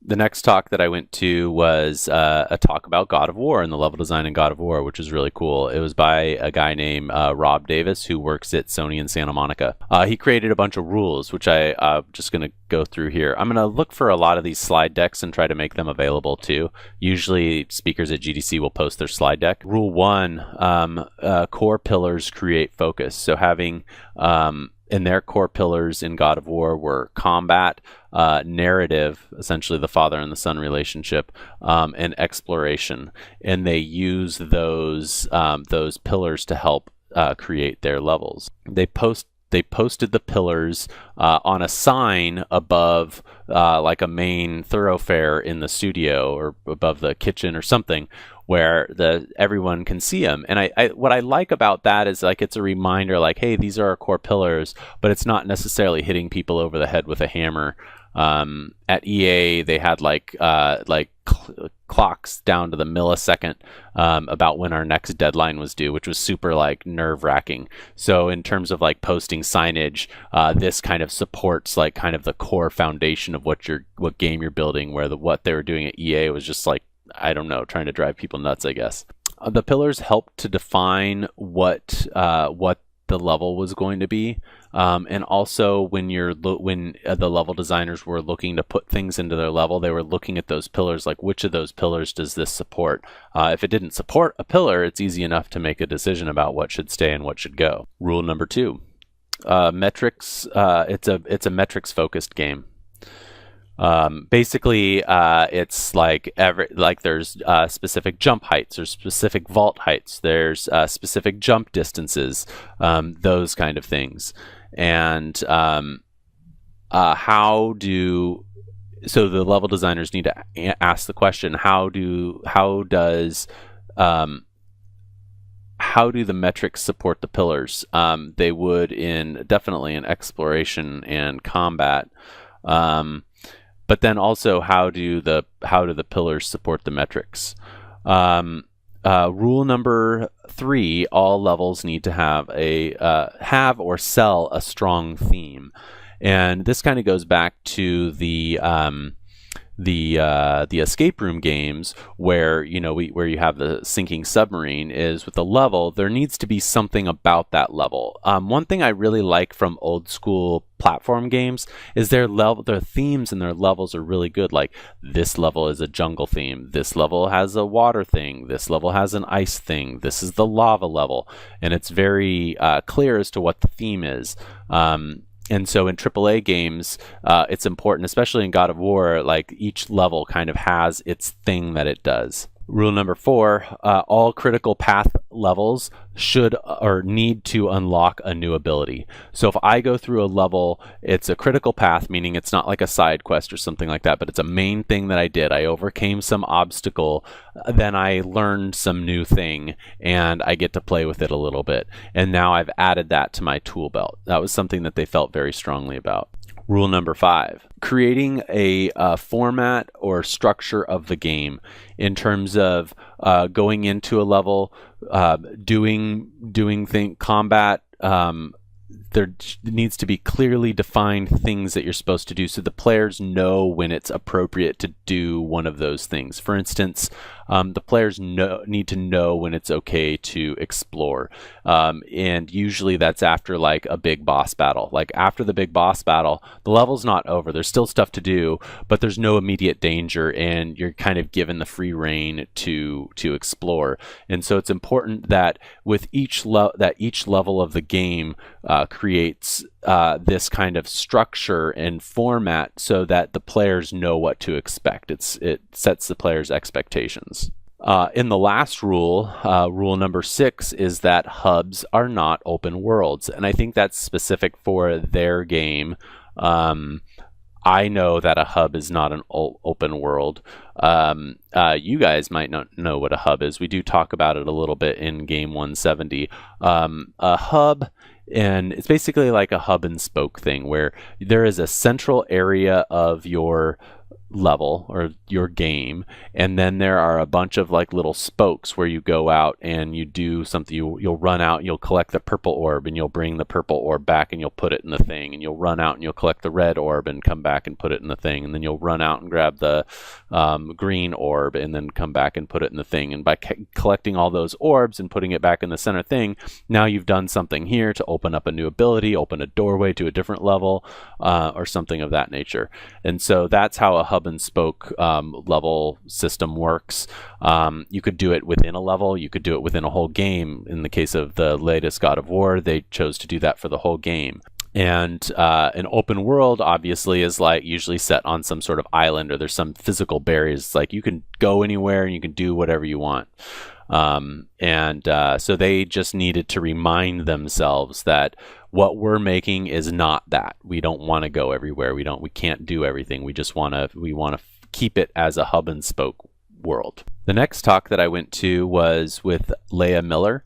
The next talk that I went to was a talk about God of War and the level design in God of War, which is really cool. It was by a guy named Rob Davis, who works at Sony in Santa Monica. He created a bunch of rules, which I'm just going to go through here. I'm going to look for a lot of these slide decks and try to make them available too. Usually speakers at GDC will post their slide deck. Rule 1, core pillars create focus. So having and their core pillars in God of War were combat, narrative, essentially the father and the son relationship, and exploration. And they use those pillars to help create their levels. They posted the pillars on a sign above like a main thoroughfare in the studio or above the kitchen or something, where everyone can see them. And I what I like about that is like it's a reminder, like, hey, these are our core pillars, but it's not necessarily hitting people over the head with a hammer. At EA, they had clocks down to the millisecond about when our next deadline was due, which was super like nerve-wracking. So in terms of like posting signage, this kind of supports like kind of the core foundation of what game you're building, where what they were doing at EA was just like, I don't know, trying to drive people nuts, I guess. The pillars help to define what the level was going to be, and also when the level designers were looking to put things into their level, they were looking at those pillars, like which of those pillars does this support. If it didn't support a pillar, it's easy enough to make a decision about what should stay and what should go. Rule number 2, metrics. It's a metrics focused game. Basically, it's like there's specific jump heights, there's specific vault heights, there's specific jump distances, those kind of things. And so the level designers need to ask the question: how do the metrics support the pillars? They would definitely in exploration and combat. But then also, how do the pillars support the metrics? Rule number 3: all levels need to have or sell a strong theme, and this kind of goes back to the escape room games where where you have the sinking submarine. Is with the level, there needs to be something about that level. One thing I really like from old school platform games is their themes and their levels are really good. Like, this level is a jungle theme, this level has a water thing, this level has an ice thing, this is the lava level, and it's very clear as to what the theme is. And so in AAA games, it's important, especially in God of War, like each level kind of has its thing that it does. Rule number 4, all critical path levels should or need to unlock a new ability. So if I go through a level, it's a critical path, meaning it's not like a side quest or something like that, but it's a main thing that I did. I overcame some obstacle, then I learned some new thing, and I get to play with it a little bit. And now I've added that to my tool belt. That was something that they felt very strongly about. Rule number 5, creating a format or structure of the game in terms of going into a level, doing combat. There needs to be clearly defined things that you're supposed to do so the players know when it's appropriate to do one of those things. For instance, the players need to know when it's okay to explore. And usually that's after like a big boss battle. Like after the big boss battle, the level's not over. There's still stuff to do, but there's no immediate danger and you're kind of given the free rein to explore. And so it's important that with each level of the game creates this kind of structure and format so that the players know what to expect. It sets the players' expectations. In the last rule, rule number 6, is that hubs are not open worlds. And I think that's specific for their game. I know that a hub is not an open world. You guys might not know what a hub is. We do talk about it a little bit in Game 170. A hub, and it's basically like a hub and spoke thing where there is a central area of your level or your game, and then there are a bunch of like little spokes where you go out and you do something. You'll run out and you'll collect the purple orb, and you'll bring the purple orb back and you'll put it in the thing, and you'll run out and you'll collect the red orb and come back and put it in the thing, and then you'll run out and grab the green orb and then come back and put it in the thing. And by collecting all those orbs and putting it back in the center thing, now you've done something here to open up a new ability, open a doorway to a different level, or something of that nature. And so that's how a hub and spoke level system works. You could do it within a level, you could do it within a whole game. In the case of the latest God of War, they chose to do that for the whole game. And an open world obviously is like usually set on some sort of island, or there's some physical barriers. It's like you can go anywhere and you can do whatever you want. So they just needed to remind themselves that what we're making is not that. We don't want to go everywhere. We can't do everything. We want to keep it as a hub and spoke world. The next talk that I went to was with Leah Miller,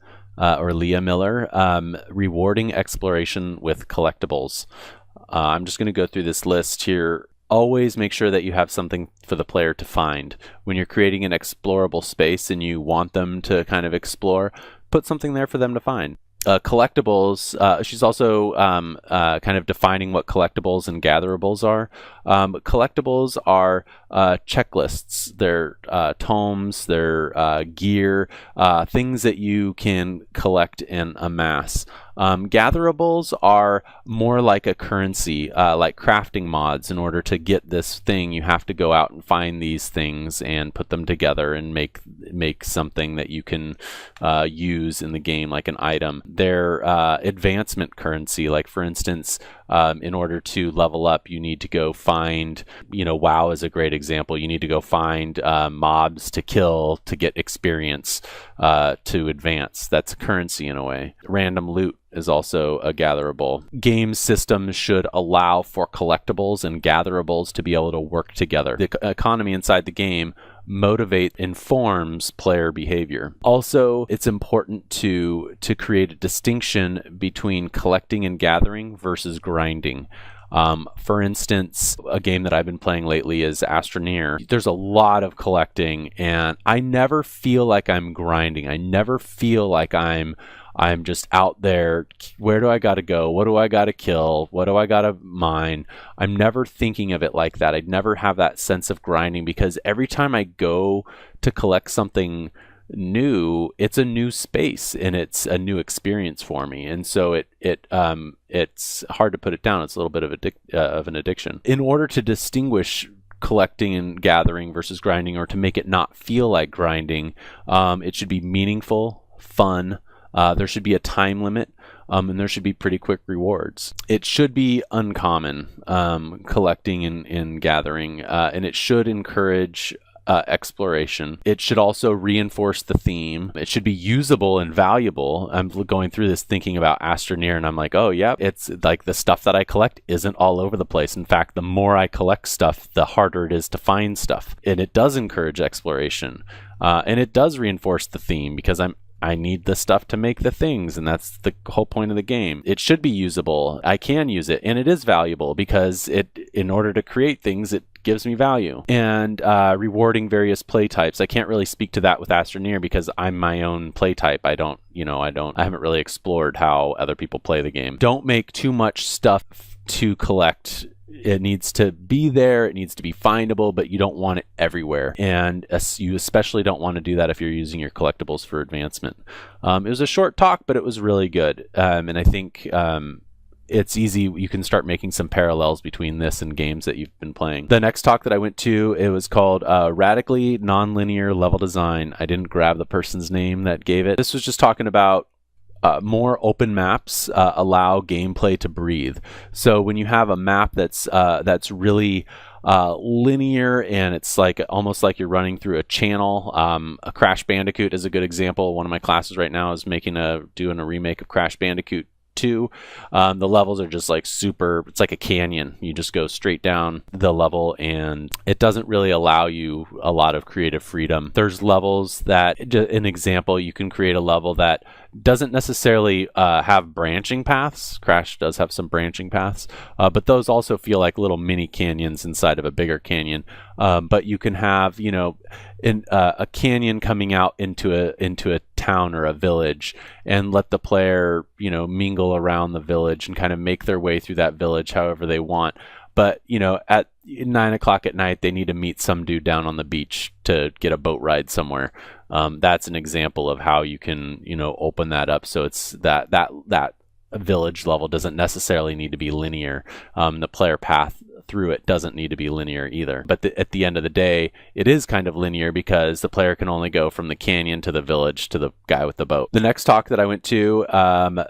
rewarding exploration with collectibles. I'm just going to go through this list here. Always make sure that you have something for the player to find. When you're creating an explorable space and you want them to kind of explore, put something there for them to find. Collectibles, she's also kind of defining what collectibles and gatherables are. Collectibles are checklists. They're tomes, they're gear, things that you can collect and amass. Gatherables are more like a currency, like crafting mods. In order to get this thing, you have to go out and find these things and put them together and make something that you can use in the game, like an item. They're advancement currency. Like, for instance, in order to level up, you need to go find, WoW is a great example. You need to go find mobs to kill to get experience to advance. That's currency in a way. Random loot is also a gatherable. Game systems should allow for collectibles and gatherables to be able to work together. The economy inside the game informs player behavior. Also, it's important to create a distinction between collecting and gathering versus grinding. For instance, a game that I've been playing lately is Astroneer. There's a lot of collecting, and I never feel like I'm grinding. I never feel like I'm just out there. Where do I got to go? What do I got to kill? What do I got to mine? I'm never thinking of it like that. I'd never have that sense of grinding, because every time I go to collect something new, it's a new space and it's a new experience for me. And so it's hard to put it down. It's a little bit of an addiction. In order to distinguish collecting and gathering versus grinding, or to make it not feel like grinding, it should be meaningful, fun. There should be a time limit, and there should be pretty quick rewards. It should be uncommon, collecting and gathering, and it should encourage exploration. It should also reinforce the theme. It should be usable and valuable. I'm going through this thinking about Astroneer, and I'm like, oh yeah, it's like the stuff that I collect isn't all over the place. In fact, the more I collect stuff, the harder it is to find stuff. And it does encourage exploration, and it does reinforce the theme, because I need the stuff to make the things, and that's the whole point of the game. It should be usable. I can use it, and it is valuable, because in order to create things, it gives me value. And rewarding various play types. I can't really speak to that with Astroneer, because I'm my own play type. I haven't really explored how other people play the game. Don't make too much stuff to collect. It needs to be there, it needs to be findable, but you don't want it everywhere. And you especially don't want to do that if you're using your collectibles for advancement. It was a short talk, but it was really good. And I think it's easy. You can start making some parallels between this and games that you've been playing. The next talk that I went to, it was called Radically Nonlinear Level Design. I didn't grab the person's name that gave it. This was just talking about more open maps allow gameplay to breathe. So when you have a map that's really linear, and it's like almost like you're running through a channel. A Crash Bandicoot is a good example. One of my classes right now is doing a remake of Crash Bandicoot 2. The levels are just like it's like a canyon. You just go straight down the level, and it doesn't really allow you a lot of creative freedom. There's levels that, an example, you can create a level that Doesn't necessarily have branching paths. Crash does have some branching paths, but those also feel like little mini canyons inside of a bigger canyon. But you can have, a canyon coming out into a town or a village, and let the player, mingle around the village and kind of make their way through that village however they want. But, at 9 o'clock at night, they need to meet some dude down on the beach to get a boat ride somewhere. That's an example of how you can, open that up. So it's that village level doesn't necessarily need to be linear. The player path through it doesn't need to be linear either. But at the end of the day, it is kind of linear because the player can only go from the canyon to the village to the guy with the boat. The next talk that I went to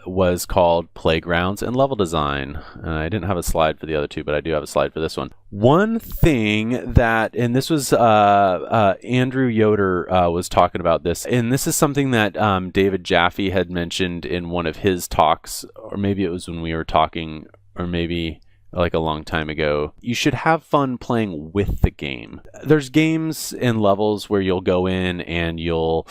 was called Playgrounds and Level Design. I didn't have a slide for the other two, but I do have a slide for this one. One thing that, and this was Andrew Yoder was talking about this, and this is something that David Jaffe had mentioned in one of his talks, or maybe it was when we were talking, or maybe like a long time ago. You should have fun playing with the game. There's games and levels where you'll go in and you'll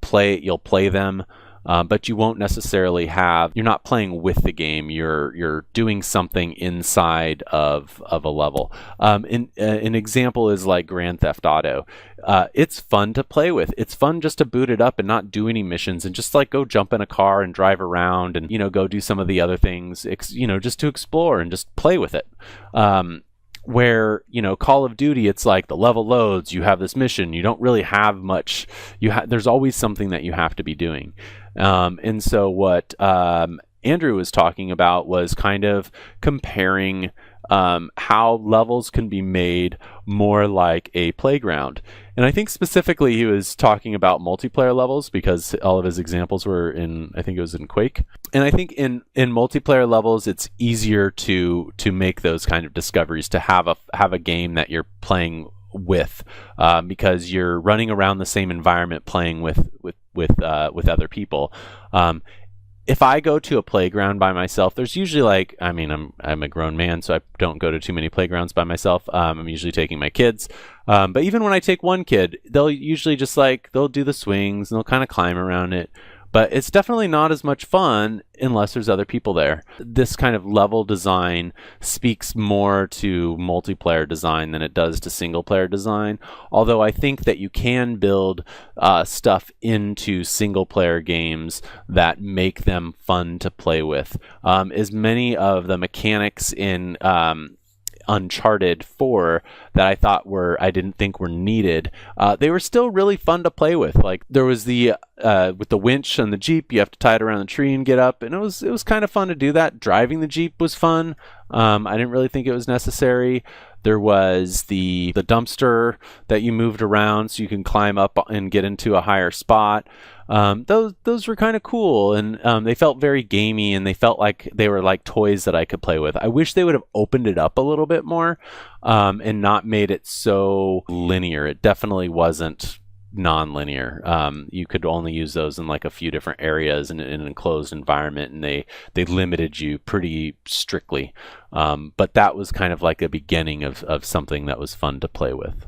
play them, but you won't necessarily you're not playing with the game. You're doing something inside of a level. An example is like Grand Theft Auto. It's fun to play with. It's fun just to boot it up and not do any missions and just like go jump in a car and drive around and, go do some of the other things, just to explore and just play with it. Where, Call of Duty, it's like the level loads, you have this mission, you don't really have much, there's always something that you have to be doing. And so what Andrew was talking about was kind of comparing how levels can be made more like a playground. And I think specifically he was talking about multiplayer levels because all of his examples were I think it was in Quake. And I think in multiplayer levels, it's easier to make those kind of discoveries, to have a game that you're playing with, because you're running around the same environment playing with other people. If I go to a playground by myself, there's usually I'm a grown man, so I don't go to too many playgrounds by myself. I'm usually taking my kids. But even when I take one kid, they'll usually just they'll do the swings and they'll kind of climb around it. But it's definitely not as much fun unless there's other people there. This kind of level design speaks more to multiplayer design than it does to single player design. Although I think that you can build stuff into single player games that make them fun to play with. As many of the mechanics in Uncharted 4 that I didn't think were needed, they were still really fun to play with. Like there was the with the winch and the Jeep, you have to tie it around the tree and get up, and it was kind of fun to do that. Driving the Jeep was fun. I didn't really think it was necessary. There was the dumpster that you moved around so you can climb up and get into a higher spot. Those were kind of cool, and they felt very gamey, and they felt like they were like toys that I could play with. I wish they would have opened it up a little bit more, and not made it so linear. It definitely wasn't non-linear. You could only use those in like a few different areas in an enclosed environment, and they limited you pretty strictly. But that was kind of like a beginning of something that was fun to play with.